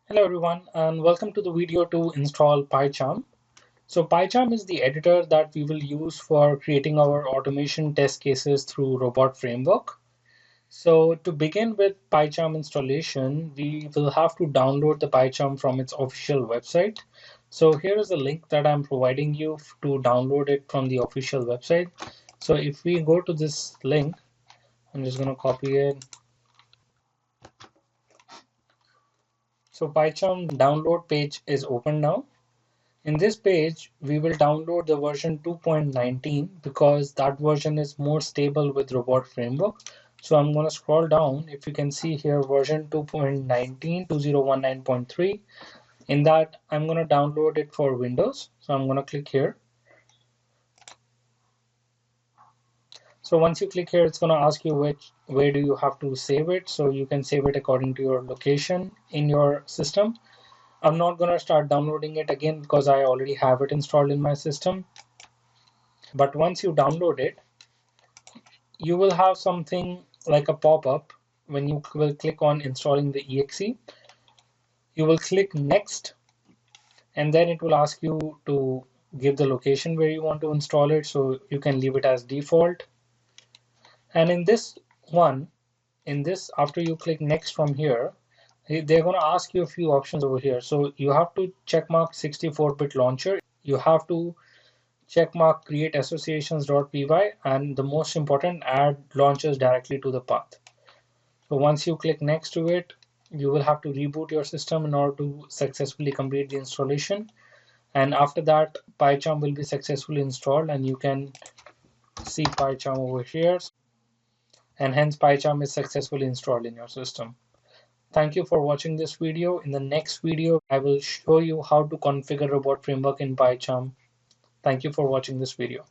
Hello everyone and welcome to the video to install Pycharm. So Pycharm is the editor that we will use for creating our automation test cases through Robot Framework. So to begin with Pycharm installation, we will have to download the Pycharm from its official website. So here is the link that I'm providing you to download it from the official website. So if we go to this link, I'm just going to copy it. So Pycharm download page is open now. In this page, we will download the version 2.19 because that version is more stable with Robot Framework. So I'm going to scroll down. If you can see here, version 2.19, 2019.3. In that, I'm going to download it for Windows. So I'm going to click here. So once you click here, it's going to ask you where do you have to save it. So you can save it according to your location in your system. I'm not going to start downloading it again because I already have it installed in my system. But once you download it, you will have something like a pop-up when you will click on installing the exe. You will click next, and then it will ask you to give the location where you want to install it. So you can leave it as default. And in this one, after you click next from here, they're going to ask you a few options over here. So you have to check mark 64-bit launcher. You have to checkmark create associations.py, and the most important, add launchers directly to the path. So once you click next to it, you will have to reboot your system in order to successfully complete the installation. And after that, Pycharm will be successfully installed, and you can see Pycharm over here. And hence Pycharm is successfully installed in your system. Thank you for watching this video. In the next video, I will show you how to configure Robot Framework in Pycharm. Thank you for watching this video.